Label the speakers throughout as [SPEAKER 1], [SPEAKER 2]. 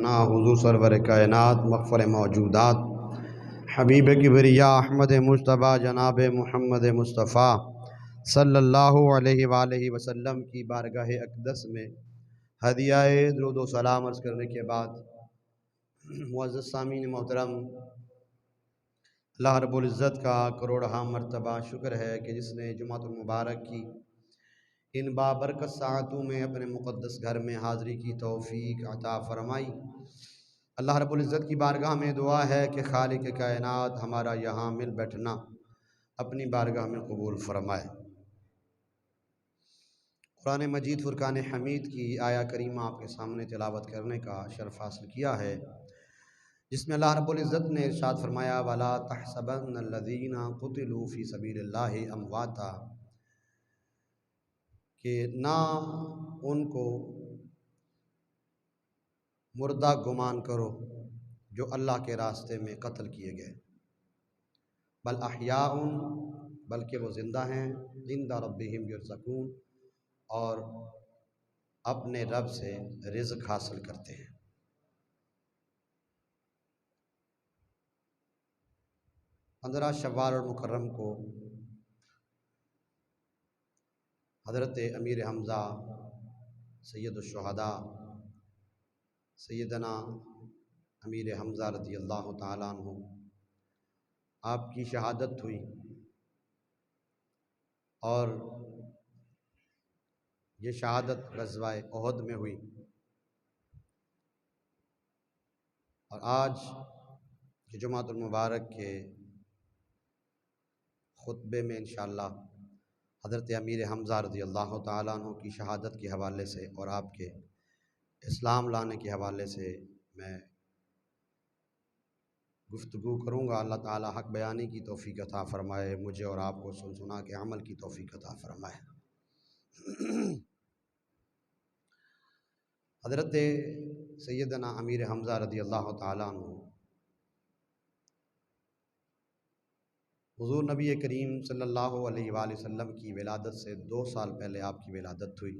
[SPEAKER 1] ना हुज़ूर सरवर कायनात मग़फ़िर मौजूदात हबीब किबरिया अहमद मुश्तबा जनाब मुहम्मद मुस्तफ़ा सल्लल्लाहु अलैहि वसल्लम की बारगाह अक़दस में हदियाए दुरूद व सलाम अर्ज़ करने के बाद मुअज़्ज़ज़ सामीन मोहतरम, अल्लाह रब्बुल इज़्ज़त का करोड़हा मरतबा शुक्र है कि जिसने जुमातुल मुबारक की इन बाबरकत साअतों में अपने मुक़द्दस घर में हाज़िरी की तौफ़ीक अता फ़रमाई। अल्लाह रब्बुल इज़्ज़त की बारगाह में दुआ है कि खालिक कायनात हमारा यहाँ मिल बैठना अपनी बारगाह में कबूल फ़रमाए। कुरान मजीद फ़ुरक़ान हमीद की आया करीमा आपके सामने तिलावत करने का शर्फ़ हासिल किया है, जिसमें अल्लाह रब्बुल इज़्ज़त ने इरशाद फ़रमाया वला तहसबन्नल्लज़ीना क़ुतिलू फ़ी सबीलिल्लाहि अमवाता, कि ना उनको मुर्दा गुमान करो जो अल्लाह के रास्ते में कत्ल किए गए, बल अहयाउन, बल्कि वो ज़िंदा हैं, इंदा रब्बिहिम युरज़क़ून, और अपने रब से रिज़्क़ हासिल करते हैं। 15 शव्वाल और मुकर्रम को हज़रत अमीर हमज़ा सैयदुश्शुहदा सैयदना अमीर हमज़ा रज़ियल्लाहु ताला अन्हु आपकी शहादत हुई और ये शहादत ग़ज़वाए उहद में हुई। और आज के जुमातुल मुबारक के खुतबे में इंशाअल्लाह हज़रत अमीर हमज़ा रज़ियल्लाहु ताला अन्हु की शहादत के हवाले से और आपके इस्लाम लाने के हवाले से मैं गुफ्तगू करूँगा। अल्लाह ताला हक़ बयानी की तौफ़ीक़ अता फ़रमाए, मुझे और आपको सुन सुना के अमल की तौफ़ीक़ अता फ़रमाए। हज़रत सैयदना अमीर हमज़ा रज़ियल्लाहु ताला अन्हु हुज़ूर नबी करीम सल्लल्लाहु अलैहि वसल्लम की विलादत से 2 साल पहले आपकी विलादत हुई।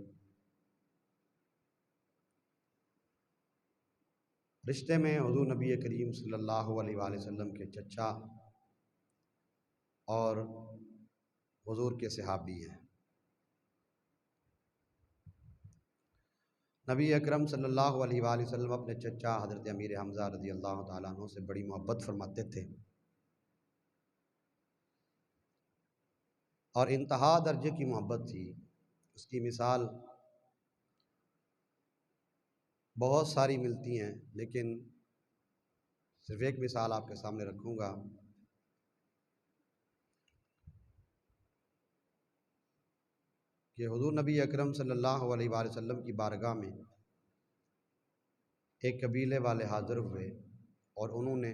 [SPEAKER 1] रिश्ते में हुज़ूर नबी करीम सल्लल्लाहु अलैहि वसल्लम के चचा और हुज़ूर के सहाबी हैं। नबी अकरम सल्लल्लाहु अलैहि वसल्लम अपने चचा हज़रत अमीर हमज़ा रज़ियल्लाहु ताला अन्हु से बड़ी मोहब्बत फरमाते थे और इंतहा दर्जे की मोहब्बत थी। उसकी मिसाल बहुत सारी मिलती हैं, लेकिन सिर्फ़ एक मिसाल आपके सामने रखूँगा। कि हुज़ूर नबी अकरम सल्लल्लाहु अलैहि वसल्लम की बारगाह में एक कबीले वाले हाज़िर हुए और उन्होंने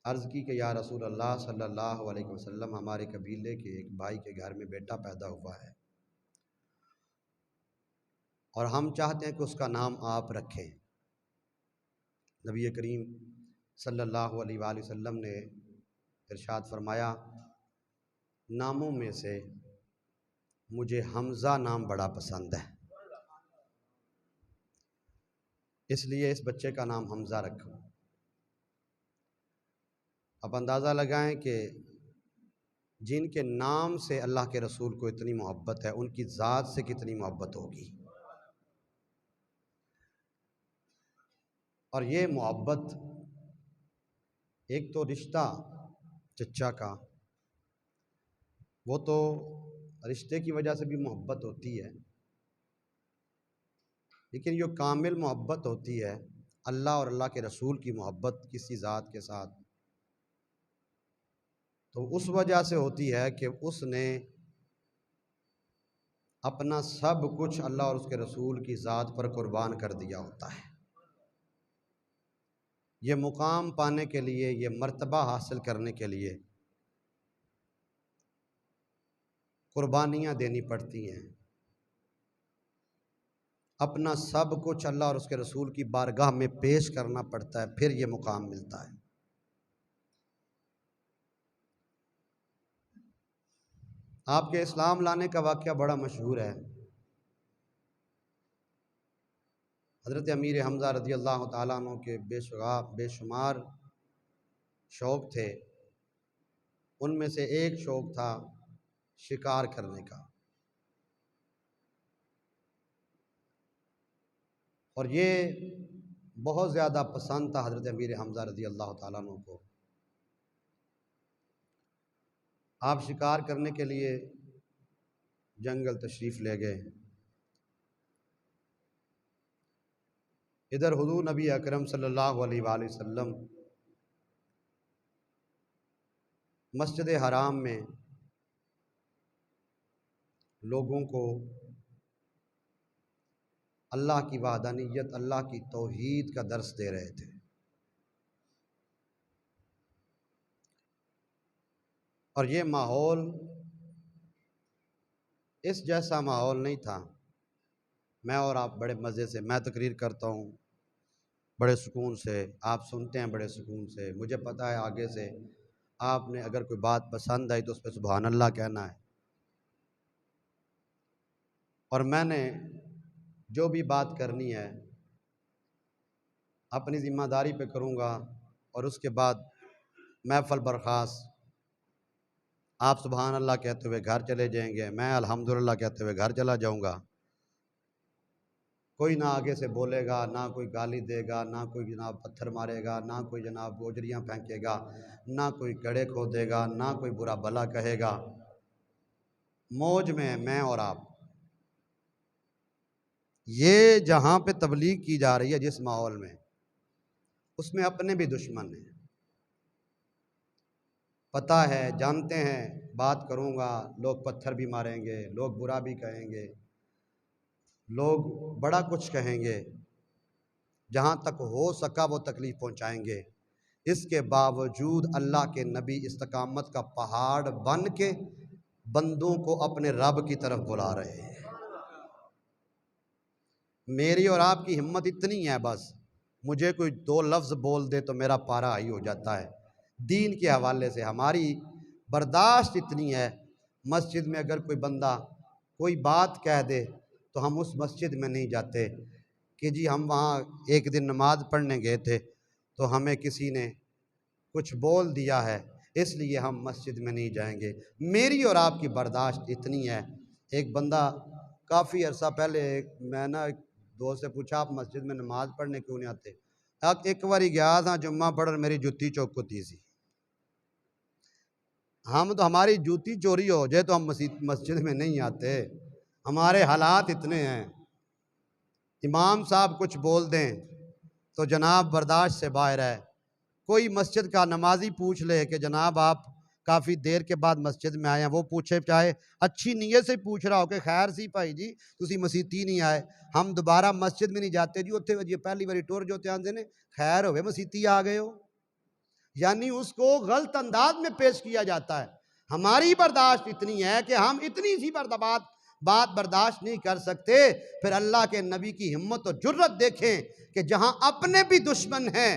[SPEAKER 1] अर्ज़ की कि या रसूल अल्लाह सल्लल्लाहु अलैहि वसल्लम, हमारे कबीले के एक भाई के घर में बेटा पैदा हुआ है और हम चाहते हैं कि उसका नाम आप रखें। नबी करीम सल्लल्लाहु अलैहि वसल्लम ने इरशाद फरमाया, नामों में से मुझे हमज़ा नाम बड़ा पसंद है, इसलिए इस बच्चे का नाम हमज़ा रखो। अब अंदाज़ा लगाएं कि जिनके नाम से अल्लाह के रसूल को इतनी मोहब्बत है, उनकी ज़ात से कितनी मोहब्बत होगी। और ये मोहब्बत, एक तो रिश्ता चचा का, वो तो रिश्ते की वजह से भी मोहब्बत होती है, लेकिन जो कामिल मोहब्बत होती है अल्लाह और अल्लाह के रसूल की मोहब्बत किसी ज़ात के साथ, तो उस वजह से होती है कि उसने अपना सब कुछ अल्लाह और उसके रसूल की ज़ात पर कुर्बान कर दिया होता है। ये मुकाम पाने के लिए, ये मर्तबा हासिल करने के लिए कुर्बानियाँ देनी पड़ती हैं। अपना सब कुछ अल्लाह और उसके रसूल की बारगाह में पेश करना पड़ता है, फिर ये मुकाम मिलता है। आपके इस्लाम लाने का वाक़या बड़ा मशहूर है। हज़रत अमीर हमज़ा रज़ी अल्लाह ताला अन्हु के बेशुमार शौक़ थे। उनमें से एक शौक़ था शिकार करने का, और ये बहुत ज़्यादा पसंद था हज़रत अमीर हमज़ा रज़ी अल्लाह ताला अन्हु को। आप शिकार करने के लिए जंगल तशरीफ़ ले गए। इधर हुज़ूर नबी अकरम सल्लल्लाहु अलैहि वसल्लम मस्जिद हराम में लोगों को अल्लाह की वहदानियत, अल्लाह की तौहीद का दर्स दे रहे थे। और ये माहौल इस जैसा माहौल नहीं था। मैं और आप बड़े मज़े से, मैं तकरीर करता हूँ बड़े सुकून से, आप सुनते हैं बड़े सुकून से। मुझे पता है आगे से आपने अगर कोई बात पसंद आई तो उस पर सुभान अल्लाह कहना है, और मैंने जो भी बात करनी है अपनी ज़िम्मेदारी पे करूँगा, और उसके बाद महफ़ल बर्खास्त आप सुभान अल्लाह कहते हुए घर चले जाएंगे, मैं अल्हम्दुलिल्लाह कहते हुए घर चला जाऊँगा। कोई ना आगे से बोलेगा, ना कोई गाली देगा, ना कोई जनाब पत्थर मारेगा, ना कोई जनाब गोजरियाँ फेंकेगा, ना कोई गड़े खोदेगा, ना कोई बुरा भला कहेगा। मौज में मैं और आप। ये जहाँ पे तबलीग की जा रही है जिस माहौल में, उसमें अपने भी दुश्मन हैं। पता है, जानते हैं, बात करूँगा लोग पत्थर भी मारेंगे, लोग बुरा भी कहेंगे, लोग बड़ा कुछ कहेंगे, जहाँ तक हो सका वो तकलीफ़ पहुँचाएंगे। इसके बावजूद अल्लाह के नबी इस्तकामत का पहाड़ बन के बंदों को अपने रब की तरफ बुला रहे हैं। मेरी और आपकी हिम्मत इतनी है, बस मुझे कोई दो लफ्ज़ बोल दे तो मेरा पारा हाई हो जाता है। दीन के हवाले से हमारी बर्दाश्त इतनी है, मस्जिद में अगर कोई बंदा कोई बात कह दे तो हम उस मस्जिद में नहीं जाते कि जी हम वहाँ एक दिन नमाज़ पढ़ने गए थे तो हमें किसी ने कुछ बोल दिया है इसलिए हम मस्जिद में नहीं जाएंगे। मेरी और आपकी बर्दाश्त इतनी है। एक बंदा काफ़ी अर्सा पहले, मैं ना एक दोस्त से पूछा आप मस्जिद में नमाज़ पढ़ने क्यों नहीं आते? एक बारी गया था जुम्मा पढ़, मेरी जूती चौकुती सी। हम तो, हमारी जूती चोरी हो जाए तो हम मस्जिद में नहीं आते। हमारे हालात इतने हैं, इमाम साहब कुछ बोल दें तो जनाब बर्दाश्त से बाहर है। कोई मस्जिद का नमाजी पूछ ले कि जनाब आप काफ़ी देर के बाद मस्जिद में आए हैं, वो पूछे, चाहे अच्छी नीयत से पूछ रहा हो कि खैर सी भाई जी तुसी मसीती नहीं आए, हम दोबारा मस्जिद में नहीं जाते जी, उत्थे जी पहली बारी टुर जो आते ने खैर होवे मसीती आ गए हो। यानी उसको गलत अंदाज में पेश किया जाता है। हमारी बर्दाश्त इतनी है कि हम इतनी सी बात बर्दाश्त नहीं कर सकते। फिर अल्लाह के नबी की हिम्मत और जुर्रत देखें कि जहां अपने भी दुश्मन हैं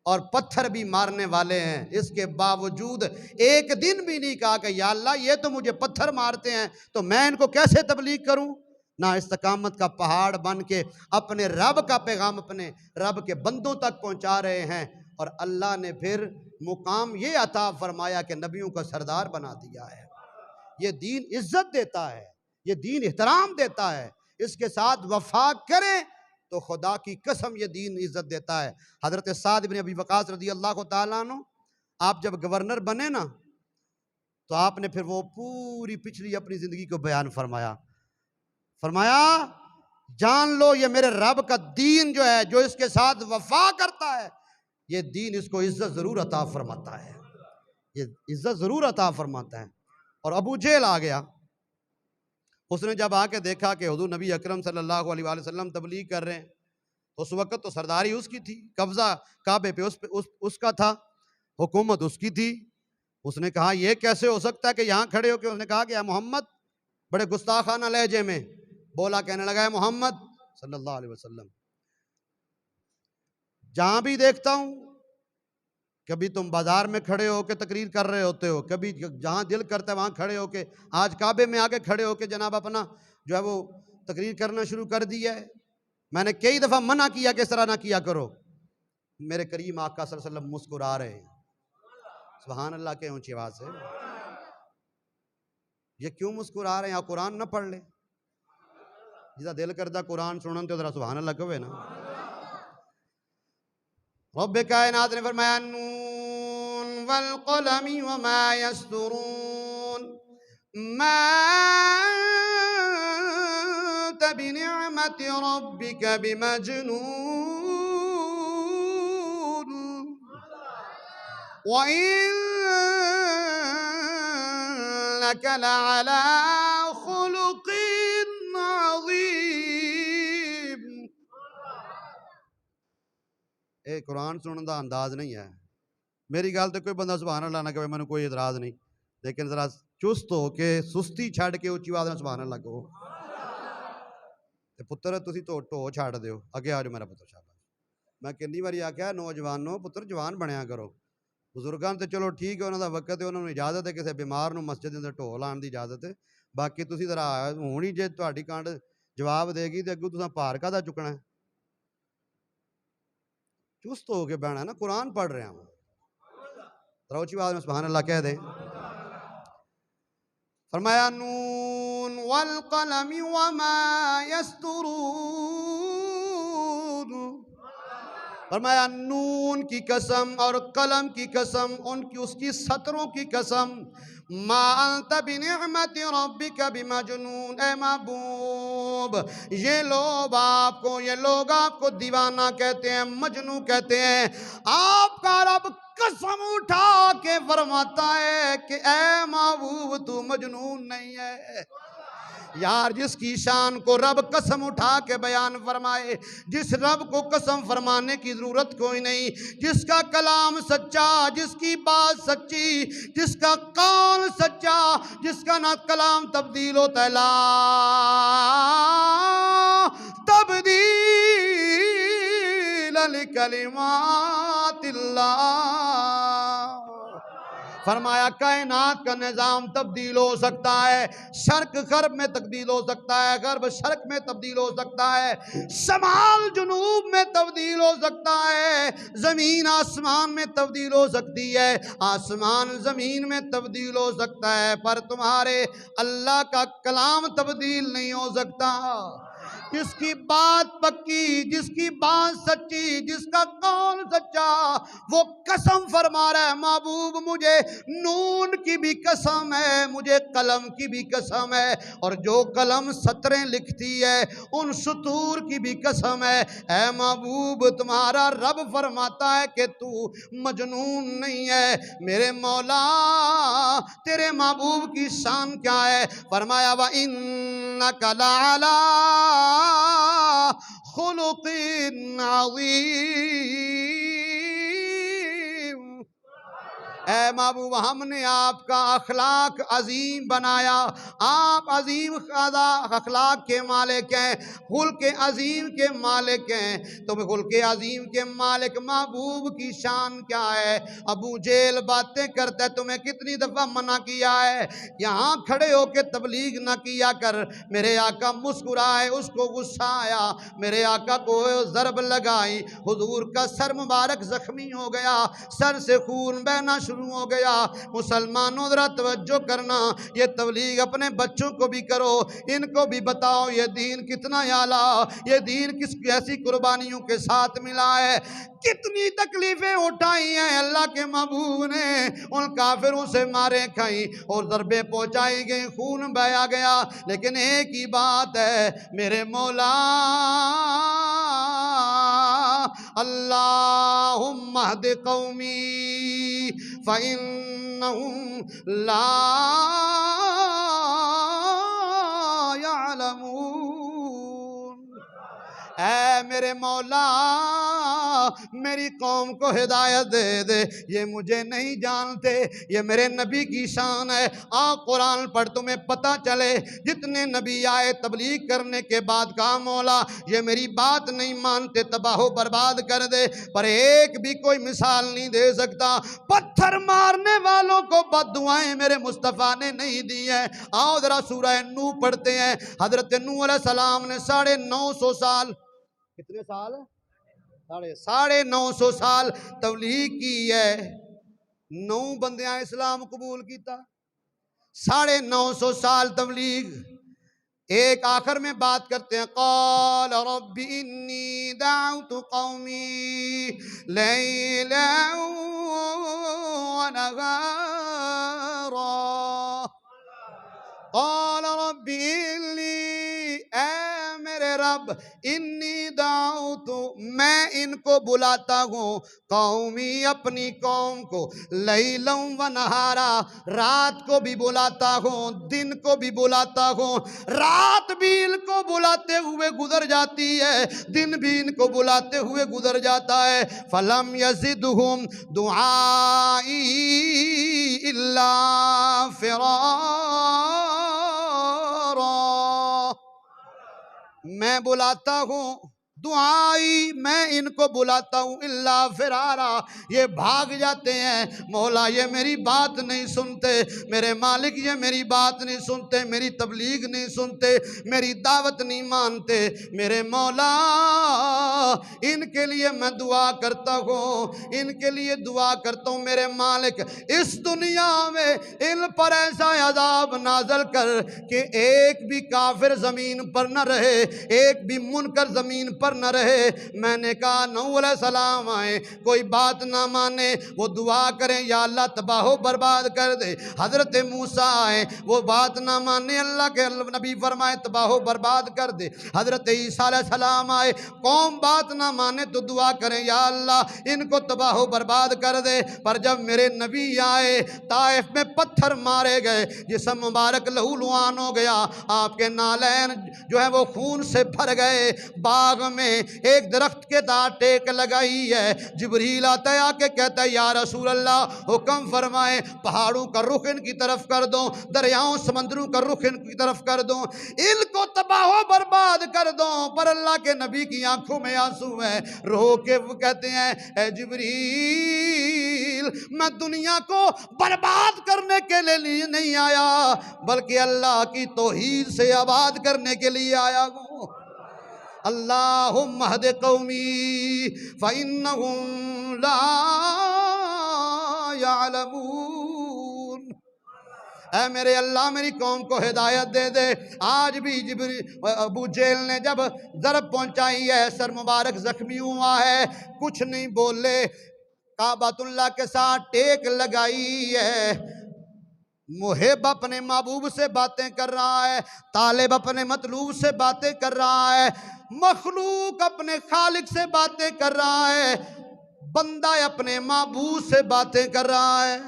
[SPEAKER 1] और पत्थर भी मारने वाले हैं, इसके बावजूद एक दिन भी नहीं कहा कि या अल्लाह ये तो मुझे पत्थर मारते हैं तो मैं इनको कैसे तबलीग करूं। ना इस्तकामत का पहाड़ बन के अपने रब का पैगाम अपने रब के बंदों तक पहुंचा रहे हैं। और अल्लाह ने फिर मुकाम ये अता फरमाया कि नबियों का सरदार बना दिया है। ये दीन इज्जत देता है, ये दीन एहतराम देता है, इसके साथ वफा करें तो खुदा की कसम ये दीन इज्जत देता है। हज़रत साद इब्न अबी वक़ास रज़ी अल्लाह ताला अन्हु, आप जब गवर्नर बने ना तो आपने फिर वो पूरी पिछली अपनी ज़िंदगी को बयान फरमाया जान लो ये मेरे रब का दीन जो है, जो इसके साथ वफा करता है, ये दीन इसको इज्जत ज़रूर अता फरमाता है, ये इज्जत ज़रूर अता फरमाता है। और अबू जेल आ गया, उसने जब आके देखा कि हुज़ूर नबी अकरम सल्लल्लाहु अलैहि वसल्लम तबलीग कर रहे हैं, उस वक़्त तो सरदारी उसकी थी, कब्ज़ा काबे पे उसका था, हुकूमत उसकी थी। उसने कहा ये कैसे हो सकता है कि यहाँ खड़े हो के, उसने कहा कि या मोहम्मद, बड़े गुस्ताखाना लहजे में बोला, कहने लगा है मोहम्मद सल्लल्लाहु अलैहि वसल्लम, जहाँ भी देखता हूँ कभी तुम बाजार में खड़े होके तकरीर कर रहे होते हो, कभी जहाँ दिल करता है वहाँ खड़े होके, आज काबे में आके खड़े होके जनाब अपना जो है वो तकरीर करना शुरू कर दिया है। मैंने कई दफ़ा मना किया कि इस तरह ना किया करो। मेरे करीम आका सल्लल्लाहु अलैहि वसल्लम मुस्कुरा रहे हैं। सुभान अल्लाह के ऊंची आवाज़ से। ये क्यों मुस्कुरा रहे हैं? आप कुरान ना पढ़ ले, जिसका दिल करता कुरान सुनन तो जरा सुभान अल्लाह कहे ना। रब्बे कायनात ने फरमाया नून वल क़लमी वमा यस्तुरून मा अंता बिनिअमति रब्बिका बिमजनून व इन्नका लअला खुलुक़िन अज़ीम। ये कुरान सुनने का अंदाज नहीं है। मेरी गल तो कोई बंदा सुभान अल्लाह ना कहे, मैंने कोई इतराज़ नहीं, लेकिन जरा चुस्त हो के सुस्ती छड़ के उच्ची आवाज़ में सुभान अल्लाह कहो। पुत्र तुसी ढो छड़ दिओ, अगे आ जाओ मेरा पुत्र। शाबाश। मैं कितनी बारी आख्या नौजवानों पुत्र जवान बनया करो। बुजुर्गों तो चलो ठीक है, उन्होंने वक्त है, उन्होंने इजाजत है किसी बीमार को मस्जिद के अंदर ढो लाने की इजाजत है। बाकी तुसी जरा हुण ही जे तुहाडी कंड जवाब देगी तो अगों तुसां भार काहदा चुकना है? चुस्त हो के बहना ना, कुरान पढ़ रहा हूँ। ऊंची आवाज में सुभान अल्लाह कह दे। फरमाया नून वल क़लमी वमा यस्तुरून। फरमाया नून की कसम और कलम की कसम, उनकी उसकी सतरों की कसम। मा अंता बिनिअमति रब्बिका बिमजनून। ए महबूब, ये लोग आपको दीवाना कहते हैं, मजनू कहते हैं। आपका रब कसम उठा के फरमाता है कि ए महबूब तू मजनून नहीं है। यार जिसकी शान को रब कसम उठा के बयान फरमाए, जिस रब को कसम फरमाने की जरूरत कोई नहीं, जिसका कलाम सच्चा, जिसकी बात सच्ची, जिसका कौल सच्चा, जिसका ना कलाम तब्दील होता है, ला तब्दील लिकलिमातिल्लाह। फरमाया कायनात का निज़ाम तब्दील हो सकता है, शर्क गर्ब में तब्दील हो सकता है, गर्ब शर्क में तब्दील हो सकता है, शमाल जुनूब में तब्दील हो सकता है, ज़मीन आसमान में तब्दील हो सकती है, आसमान ज़मीन में तब्दील हो सकता है, पर तुम्हारे अल्लाह का कलाम तब्दील नहीं हो सकता। जिसकी बात पक्की, जिसकी बात सच्ची, जिसका कौल सच्चा, वो कसम फरमा रहा है महबूब मुझे नून की भी कसम है, मुझे कलम की भी कसम है, और जो कलम सतरें लिखती है उन सतूर की भी कसम है। ऐ महबूब तुम्हारा रब फरमाता है कि तू मजनून नहीं है। मेरे मौला तेरे महबूब की शान क्या है? फरमाया व इन्नका लअला खुलुक़िन अज़ीम। ऐ महबूब हमने आपका अखलाक अजीम बनाया, आप अजीम अखलाक के मालिक हैं, खुल्क अजीम के मालिक हैं। तुम खुल्क अजीम के मालिक महबूब की शान क्या है? अबू जेल बातें करता है, तुम्हें कितनी दफ़ा मना किया है यहाँ खड़े होके तबलीग ना किया कर। मेरे आका मुस्कुराए, उसको गुस्सा आया, मेरे आका को ज़रब लगाई, हुजूर का सर मुबारक जख्मी हो गया, सर से खून बहना शुरू हो गया। मुसलमानों जरा तवज्जो करना, ये तबलीग अपने बच्चों को भी करो, इनको भी बताओ ये दीन कितना आला, ये दीन किस ऐसी कुर्बानियों के साथ मिला है, कितनी तकलीफें उठाई हैं अल्लाह के महबूब ने, उन काफिरों से मारे खाई और ज़रबे पहुंचाई गई, खून बहा गया। लेकिन एक ही बात है मेरे मौला, अल्लाहुम्मा हद कौमी फ़इन्नहुम ला यअलमून। ऐ मेरे मौला मेरी कौम को हिदायत दे दे, ये मुझे नहीं जानते, ये मेरे नबी की शान है। आ कुरान पढ़, तुम्हें पता चले जितने नबी आए तबलीग करने के बाद कहा मौला ये मेरी बात नहीं मानते, तबाह बर्बाद कर दे, पर एक भी कोई मिसाल नहीं दे सकता। पत्थर मारने वालों को बद्दुआएं मेरे मुस्तफ़ा ने नहीं दी है। आओ जरा सूरह नूह पढ़ते हैं। हजरत नूह अलैहिस्सलाम ने 950 साल कितने साल? 950 साल तबलीग की है, 9 बंदियां इस्लाम कबूल किया। 950 साल तबलीग। एक आखिर में बात करते हैं, क़ाल रब्बी इन्नी दअउतु क़ौमी लैलन व नहारा। क़ाल रब्बी इन्नी, ऐ मेरे रब, इन्नी दाऊतु, मैं इनको बुलाता हूँ, कौमी, अपनी कौम को, लैलम व नहारा, रात को भी बुलाता हूँ, दिन को भी बुलाता हूँ। रात भी इनको बुलाते हुए गुजर जाती है, दिन भी इनको बुलाते हुए गुजर जाता है। फलम यज़िदहुम दुआई इल्ला फिरारा। मैं बुलाता हूँ, दुआई, मैं इनको बुलाता हूँ, इल्ला फिरारा, ये भाग जाते हैं। मौला ये मेरी बात नहीं सुनते, मेरे मालिक ये मेरी बात नहीं सुनते, मेरी तबलीग नहीं सुनते, मेरी दावत नहीं मानते। मेरे मौला इनके लिए मैं दुआ करता हूँ, इनके लिए दुआ करता हूँ। मेरे मालिक इस दुनिया में इन पर ऐसा अज़ाब नाज़िल कर कि एक भी काफिर ज़मीन पर न रहे, एक भी मुनकर ज़मीन पर न रहे। मैंने कहा नूह अलैहिस्सलाम आए, कोई बात ना माने, वो दुआ करें या अल्लाह तबाहो बर्बाद कर दे। हजरत मूसा आए, वो बात ना माने, अल्लाह के नबी फरमाए तबाहो बर्बाद कर दे। हजरत ईसा अलैहिस्सलाम आए, कौम बात ना माने तो दुआ करें या अल्लाह इनको तबाहो बर्बाद कर दे। पर जब मेरे नबी आए, ताइफ में पत्थर मारे गए, जिसम मुबारक लहूलुहान हो गया, आपके नालैन जो है वो खून से भर गए। बाग में एक दरख्त के दांत टेक लगाई है, जिब्रील आता है, आके कहता है या रसूल अल्लाह, हुक्म फरमाए, पहाड़ों का रुख इनकी तरफ कर दो, दरियाओं समंदरों का रुख इनकी तरफ कर दो, इनको तबाहो बर्बाद कर दो। पर अल्लाह के नबी की आंखों में आंसू है, रो के वो कहते हैं, ए जिब्रील, मैं दुनिया को बर्बाद करने के लिए नहीं आया, बल्कि अल्लाह की तौहीद से आबाद करने के लिए आया हूँ। अल्लाहुम्मा हद कौमी फ़इन्नहुम ला यअलमून। ऐ मेरे अल्लाह, मेरी कौम को हिदायत दे दे। आज भी अबू जेल ने जब ज़रब पहुंचाई है, सर मुबारक जख्मी हुआ है, कुछ नहीं बोले, काबतुल्लाह के साथ टेक लगाई है। मुहिब अपने महबूब से बातें कर रहा है, तालिब अपने मतलूब से बातें कर रहा है, मखलूक अपने खालिक से बातें कर रहा है, बंदा अपने महबूब से बातें कर रहा है।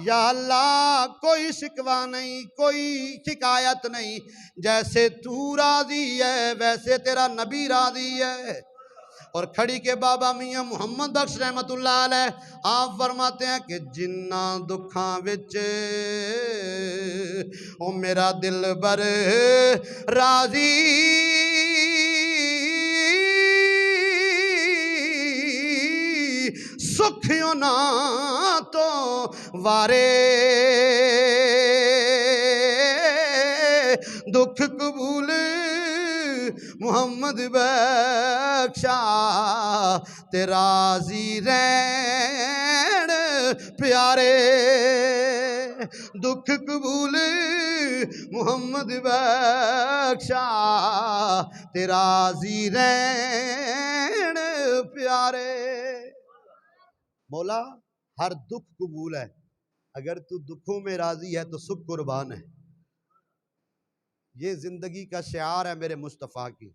[SPEAKER 1] या अल्लाह, कोई शिकवा नहीं, कोई शिकायत नहीं, जैसे तू राजी है वैसे तेरा नबी राजी है। और खड़ी के बाबा मियाँ मुहम्मद बख्श रहमतुल्लाह अलैह आप फरमाते हैं कि जिन्ना दुखा विच ओ मेरा दिल बर राजी, सुखियों ना तो वारे, दुख कबूल मुहम्मद बख्शा, तेरा जी रैन प्यारे, दुख कबूल मुहम्मद बख्शा, तेरा जी रैन प्यारे। मौला हर दुख कबूल है, अगर तू दुखों में राजी है तो सुख कुर्बान है। ये जिंदगी का शिआर है मेरे मुस्तफ़ा की।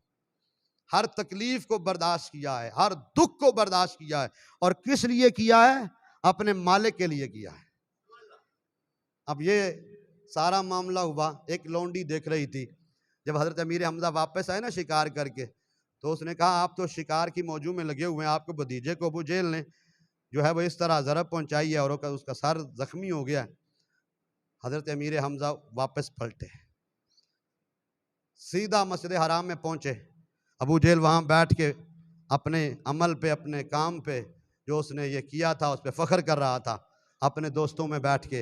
[SPEAKER 1] हर तकलीफ को बर्दाश्त किया है, हर दुख को बर्दाश्त किया है, और किस लिए किया है? अपने मालिक के लिए किया है। अब ये सारा मामला हुआ, एक लौंडी देख रही थी, जब हजरत अमीर हमजा वापस आए ना शिकार करके, तो उसने कहा आप तो शिकार की मौजू में लगे हुए हैं, आपको भतीजे को अबू जेल ने जो है वो इस तरह ज़रब पहुंचाई है और उसका सर जख्मी हो गया। हजरत अमीर हमजा वापस पलटे, सीधा मस्जिद हराम में पहुंचे। अबू जेल वहाँ बैठ के अपने अमल पे, अपने काम पे, जो उसने ये किया था उस पर फ़ख्र कर रहा था, अपने दोस्तों में बैठ के।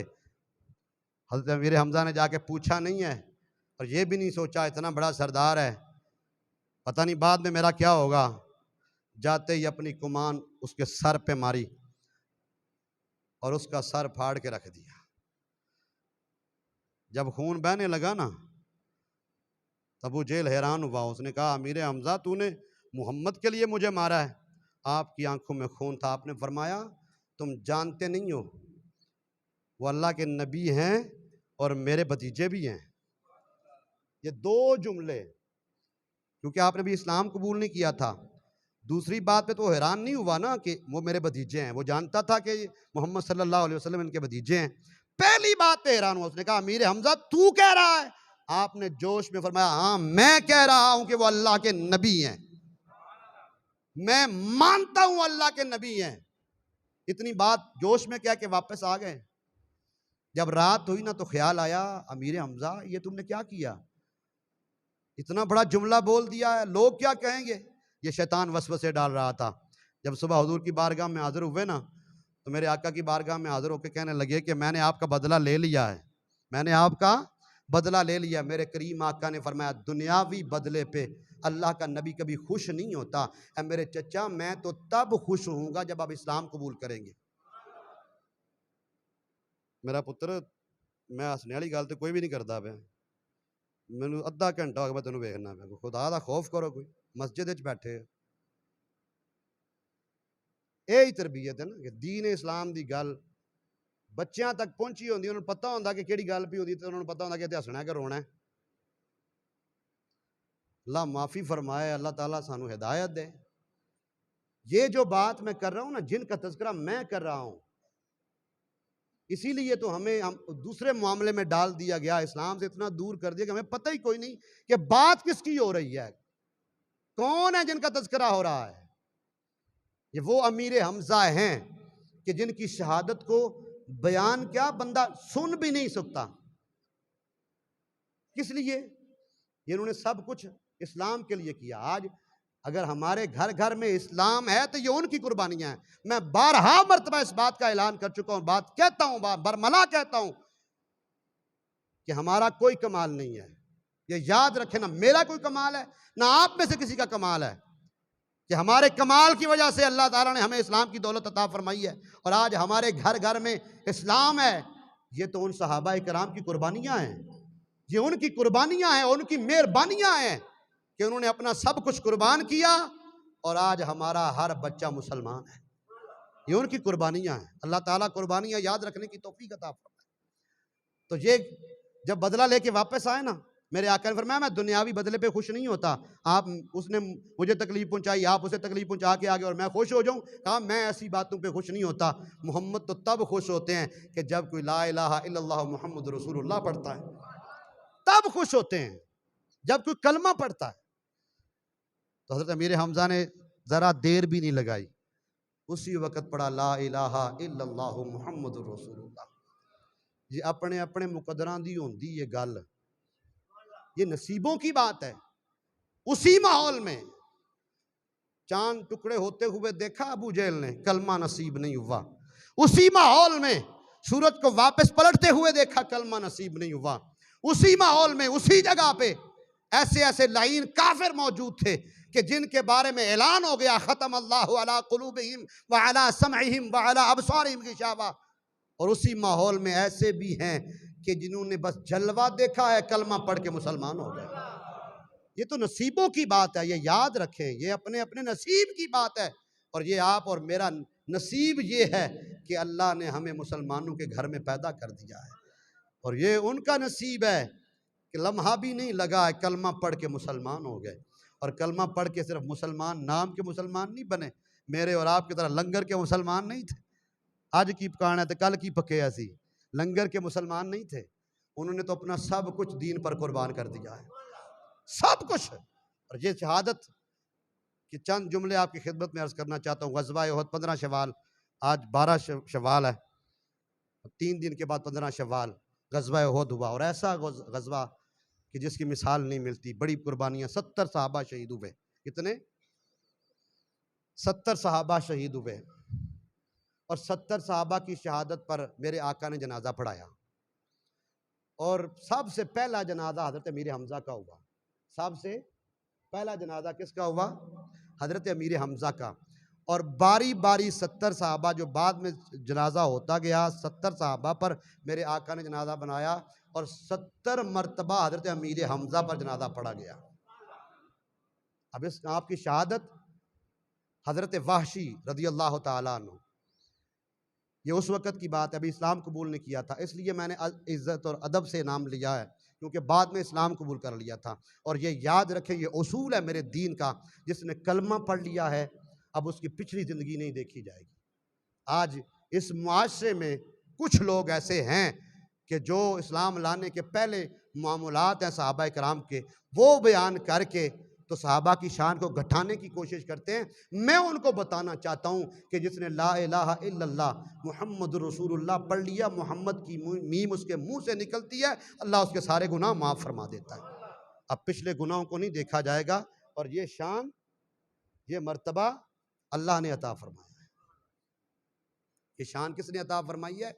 [SPEAKER 1] हज़रत अमीर हमज़ा ने जाके पूछा नहीं है, और ये भी नहीं सोचा इतना बड़ा सरदार है, पता नहीं बाद में मेरा क्या होगा। जाते ही अपनी कुमान उसके सर पे मारी और उसका सर फाड़ के रख दिया। जब खून बहने लगा ना, तब वो जेल हैरान हुआ। उसने कहा, अमीर हमजा तूने मोहम्मद के लिए मुझे मारा है? आपकी आंखों में खून था। आपने फरमाया, तुम जानते नहीं हो वो अल्लाह के नबी हैं और मेरे भतीजे भी हैं। ये दो जुमले, क्योंकि आपने भी इस्लाम कबूल नहीं किया था। दूसरी बात पे तो हैरान नहीं हुआ ना कि वो मेरे भतीजे हैं। वो जानता था कि मोहम्मद सल्लल्लाहु अलैहि वसल्लम इनके भतीजे हैं। पहली बात पे हैरान हुआ। उसने कहा, अमीर हमजा तू कह रहा है? आपने जोश में फरमाया, हाँ मैं कह रहा हूं कि वो अल्लाह के नबी हैं, मैं मानता हूं अल्लाह के नबी हैं। इतनी बात जोश में क्या कि वापस आ गए। जब रात हुई ना तो ख्याल आया, अमीर हमजा ये तुमने क्या किया? इतना बड़ा जुमला बोल दिया है, लोग क्या कहेंगे? ये शैतान वसवसे डाल रहा था। जब सुबह हुजूर की बारगाह में हाजिर हुए ना, तो मेरे आका की बारगाह में हाजिर होकर कहने लगे कि मैंने आपका बदला ले लिया है, मैंने आपका बदला ले लिया। मेरे करीम आका ने फरमाया, दुनियावी बदले पे अल्लाह का नबी कभी खुश नहीं होता। मेरे चचा, मैं तो तब खुश होऊंगा जब आप इस्लाम कबूल करेंगे। मेरा पुत्र, मैं हसने वाली गल तो कोई भी नहीं करता पे। मैनू अद्धा घंटा हो गया मैं तेन वेखना पे। खुदा का खौफ करो, कोई मस्जिद बैठे। यही तरबीयत है ना कि दीन इस्लाम की गल बच्चों तक पहुंची होंगी। उन्होंने पता होंगे कि किहड़ी गल भी होंगी, तो उन्होंने पता होंगे कि हसना है कि रोना है। अल्लाह माफ़ी फरमाए, अल्लाह ताला सानू हिदायत दे। ये जो बात मैं कर रहा हूँ ना, जिनका तज़किरा मैं कर रहा हूँ, इसीलिए तो हम दूसरे मामले में डाल दिया गया, इस्लाम से इतना दूर कर दिया कि हमें पता ही कोई नहीं कि बात किसकी हो रही है, कौन है जिनका तज़किरा हो रहा है। ये वो अमीर हमजा हैं कि जिनकी शहादत को बयान क्या बंदा सुन भी नहीं सकता। किस लिए? ये इन्होंने सब कुछ इस्लाम के लिए किया। आज अगर हमारे घर घर में इस्लाम है तो ये उनकी कुर्बानियां हैं। मैं बारहा मर्तबा इस बात का ऐलान कर चुका हूं, बात कहता हूं, बरमला कहता हूं कि हमारा कोई कमाल नहीं है। ये याद रखें ना, मेरा कोई कमाल है ना आप में से किसी का कमाल है, कि हमारे कमाल की वजह से अल्लाह ताला ने हमें इस्लाम की दौलत अता फरमाई है और आज हमारे घर घर में इस्लाम है। ये तो उन सहाबा कराम की कुर्बानियां हैं, ये उनकी कुर्बानियां हैं, उनकी मेहरबानियां हैं कि उन्होंने अपना सब कुछ कुर्बान किया और आज हमारा हर बच्चा मुसलमान है। ये उनकी कुर्बानियां हैं। अल्लाह ताला कुर्बानियां याद रखने की तौफीक अता फरमाए। तो ये जब बदला लेके वापस आए ना, मेरे आका ने फरमाया, मैं दुनियावी बदले पे खुश नहीं होता। आप उसने मुझे तकलीफ पहुंचाई, आप उसे तकलीफ पहुंचा के आगे और मैं खुश हो जाऊं? कहा, मैं ऐसी बातों पे खुश नहीं होता। मोहम्मद तो तब खुश होते हैं कि जब कोई ला इलाहा इल्लल्लाह मुहम्मद रसूलुल्लाह पढ़ता है, तब खुश होते हैं। जब कोई कलमा पढ़ता है तो हज़रत अमीर हमजा ने ज़रा देर भी नहीं लगाई, उसी वक़्त पढ़ा, ला इलाहा इल्लल्लाह मुहम्मदुर रसूलुल्लाह। ये अपने अपने मुकद्दरां दी होंदी ये गल, ये नसीबों की बात है। उसी माहौल में चांद टुकड़े होते हुए देखा अबू जहल ने, कलमा नसीब नहीं हुआ। उसी माहौल में सूरज को वापस पलटते हुए देखा, कलमा नसीब नहीं हुआ। उसी माहौल में, उसी जगह पे ऐसे ऐसे लाइन काफिर मौजूद थे कि जिनके बारे में ऐलान हो गया, खत्म अल्लाहु अला कुलूबिहिम व अला समइहिम व अला अबसारिहिम गिशावा। और उसी माहौल में ऐसे भी हैं कि जिन्होंने बस जलवा देखा है, कलमा पढ़ के मुसलमान हो गए। ये तो नसीबों की बात है, ये याद रखें, ये अपने अपने नसीब की बात है। और ये आप और मेरा नसीब ये है कि अल्लाह ने हमें मुसलमानों के घर में पैदा कर दिया है। और ये उनका नसीब है कि लम्हा भी नहीं लगा है, कलमा पढ़ के मुसलमान हो गए। और कलमा पढ़ के सिर्फ मुसलमान, नाम के मुसलमान नहीं बने, मेरे और आपकी तरह लंगर के मुसलमान नहीं थे। आज की पकाना है तो कल की पके ऐसी, लंगर के मुसलमान नहीं थे। उन्होंने तो अपना सब कुछ दीन पर कुर्बान कर दिया है, सब कुछ। और ये शहादत कि चंद जुमले आपकी खिदमत में अर्ज करना चाहता हूँ। गज़वा उहद 15 शवाल, आज 12 शवाल है, 3 दिन के बाद 15 शवाल गज़वा उहद हुआ। और ऐसा गज़वा कि जिसकी मिसाल नहीं मिलती, बड़ी कुर्बानियाँ। 70 सहाबा शहीद हुए। कितने? 70 सहाबा शहीद हुए। और 70 सहाबा की शहादत पर मेरे आका ने जनाजा पढ़ाया। और सबसे पहला जनाजा हज़रत अमीर हमजा का हुआ, सबसे पहला जनाजा किसका हुआ? हज़रत अमीर हमज़ा का। और बारी बारी 70 सहाबा जो बाद में जनाजा होता गया, 70 सहाबा पर मेरे आका ने जनाजा बनाया और 70 मरतबा हज़रत अमीर हमज़ा पर जनाजा पढ़ा गया। अब इस आपकी शहादत हज़रत वाहशी रज़ी अल्लाह ताला अन्हु, ये उस वक़्त की बात है, अभी इस्लाम कबूल नहीं किया था, इसलिए मैंने इज़्ज़त और अदब से नाम लिया है, क्योंकि बाद में इस्लाम कबूल कर लिया था। और ये याद रखें, ये उसूल है मेरे दीन का, जिसने कलमा पढ़ लिया है अब उसकी पिछली ज़िंदगी नहीं देखी जाएगी। आज इस मुआशरे में कुछ लोग ऐसे हैं कि जो इस्लाम लाने के पहले मामूलात हैं सहाबा कराम के, वो बयान करके तो सहाबा की शान को घटाने की कोशिश करते हैं। मैं उनको बताना चाहता हूँ कि जिसने ला इलाहा इल्लल्लाह मुहम्मदुर रसूलुल्लाह पढ़ लिया, मोहम्मद की मीम उसके मुंह से निकलती है, अल्लाह उसके सारे गुनाह माफ़ फरमा देता है। अब पिछले गुनाहों को नहीं देखा जाएगा, और ये शान, ये मर्तबा अल्लाह ने अता फरमाया है। ये शान किसने अता फरमाई है?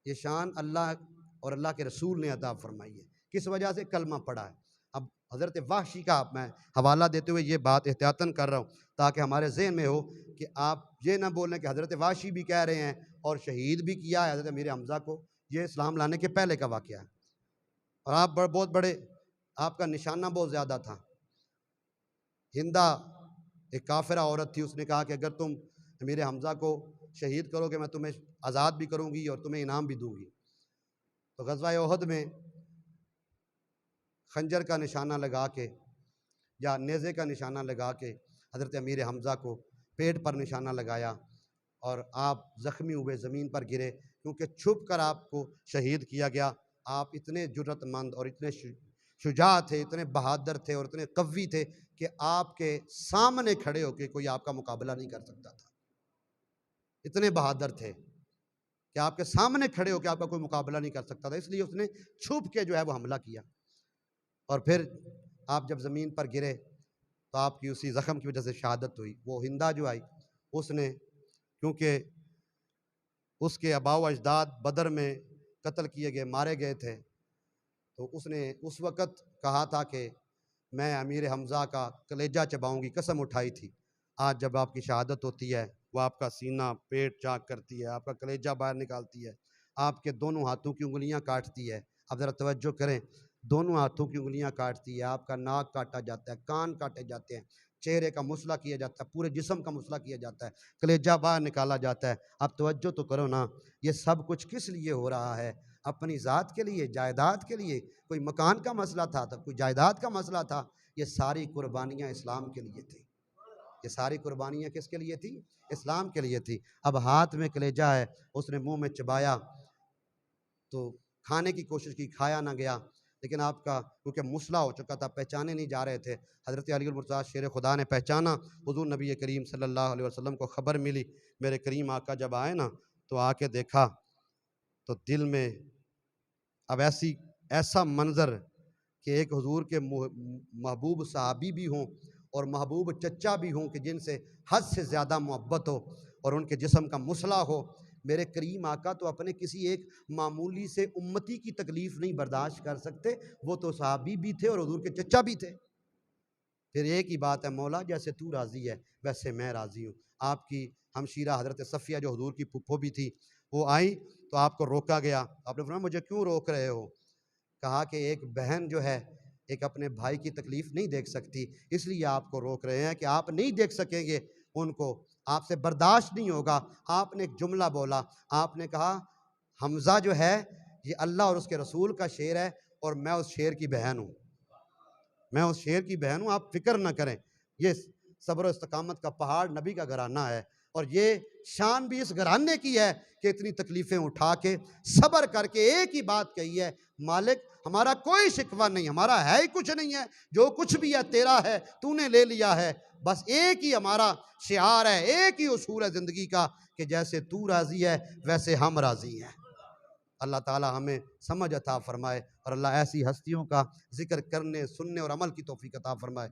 [SPEAKER 1] ये शान अल्लाह और अल्लाह के रसूल ने अता फरमाई है। किस वजह से? कलमा पढ़ा है। अब हज़रत वाहशी का मैं हवाला देते हुए ये बात एहतियातन कर रहा हूँ, ताकि हमारे ज़हन में हो कि आप ये ना बोलें कि हज़रत वाहशी भी कह रहे हैं और शहीद भी किया है हज़रत अमीर हमज़ा को। ये इस्लाम लाने के पहले का वाक़या है। और आप बहुत बड़े, आपका निशाना बहुत ज़्यादा था। हिंदा एक काफिरा औरत थी, उसने कहा कि अगर तुम अमीर हमज़ा को शहीद करोगे, मैं तुम्हें आज़ाद भी करूँगी और तुम्हें इनाम भी दूँगी। तो ग़ज़वा उहद में खंजर का निशाना लगा के या नेज़े का निशाना लगा के हज़रत अमीर हमज़ा को पेट पर निशाना लगाया और आप ज़ख्मी हुए, ज़मीन पर गिरे, क्योंकि छुप कर आपको शहीद किया गया। आप इतने जुर्रतमंद और इतने शुजा थे, इतने बहादुर थे और इतने कव्वी थे कि आपके सामने खड़े होकर कोई आपका मुकाबला नहीं कर सकता था। इतने बहादुर थे कि आपके सामने खड़े होकर आपका कोई मुकाबला नहीं कर सकता था, इसलिए उसने छुप के जो है वो हमला किया। और फिर आप जब ज़मीन पर गिरे तो आपकी उसी ज़ख़म की वजह से शहादत हुई। वो हिंदा जो आई, उसने, क्योंकि उसके आबाओ अजदाद बदर में कत्ल किए गए, मारे गए थे, तो उसने उस वक़्त कहा था कि मैं अमीर हमज़ा का कलेजा चबाऊँगी, कसम उठाई थी। आज जब आपकी शहादत होती है, वो आपका सीना पेट चाक करती है, आपका कलेजा बाहर निकालती है, आपके दोनों हाथों की उंगलियां काटती है। अब ज़रा तवज्जो करें, दोनों हाथों की उंगलियां काटती है, आपका नाक काटा जाता है, कान काटे जाते हैं, चेहरे का मुसला किया जाता है, पूरे जिस्म का मुसला किया जाता है, कलेजा बाहर निकाला जाता है। अब तवज्जो तो करो ना, ये सब कुछ किस लिए हो रहा है? अपनी ज़ात के लिए, जायदाद के लिए? कोई मकान का मसला था, तब कोई जायदाद का मसला था? ये सारी कुर्बानियाँ इस्लाम के लिए थी। ये सारी कुर्बानियाँ किसके लिए थी? इस्लाम के लिए थी। अब हाथ में कलेजा है, उसने मुंह में चबाया तो खाने की कोशिश की, खाया ना गया, लेकिन आपका क्योंकि मुसला हो चुका था, पहचाने नहीं जा रहे थे। हज़रत अली मुर्तज़ा शेर खुदा ने पहचाना, हुज़ूर नबी करीम सल्लल्लाहु अलैहि वसल्लम को ख़बर मिली। मेरे करीम आका जब आए ना, तो आके देखा तो दिल में अब ऐसा मंज़र कि एक हुज़ूर के महबूब सहाबी भी हों और महबूब चचा भी हों कि जिनसे हद से ज़्यादा मोहब्बत हो और उनके जिस्म का मुसला हो। मेरे करीम आका तो अपने किसी एक मामूली से उम्मती की तकलीफ़ नहीं बर्दाश्त कर सकते, वो तो सहाबी भी थे और हुज़ूर के चचा भी थे। फिर एक ही बात है, मौला जैसे तू राज़ी है वैसे मैं राज़ी हूँ। आपकी हमशीरा हज़रत सफ़िया जो हुज़ूर की फुप्पो भी थी, वो आई तो आपको रोका गया। आपने फरमाया मुझे क्यों रोक रहे हो? कहा कि एक बहन जो है एक अपने भाई की तकलीफ़ नहीं देख सकती, इसलिए आपको रोक रहे हैं कि आप नहीं देख सकेंगे उनको, आपसे बर्दाश्त नहीं होगा। आपने एक जुमला बोला, आपने कहा हमज़ा जो है ये अल्लाह और उसके रसूल का शेर है और मैं उस शेर की बहन हूँ, मैं उस शेर की बहन हूँ, आप फ़िक्र ना करें। ये सब्र इस्तकामत का पहाड़ नबी का घराना है और ये शान भी इस घराने की है कि इतनी तकलीफ़ें उठा के सब्र करके एक ही बात कही है, मालिक हमारा कोई शिकवा नहीं, हमारा है ही कुछ नहीं है, जो कुछ भी है तेरा है, तूने ले लिया है। बस एक ही हमारा शिआर है, एक ही उसूल है ज़िंदगी का कि जैसे तू राज़ी है वैसे हम राज़ी हैं। अल्लाह ताला हमें समझ अता फ़रमाए और अल्लाह ऐसी हस्तियों का ज़िक्र करने, सुनने और अमल की तौफ़ीक अता फ़रमाए।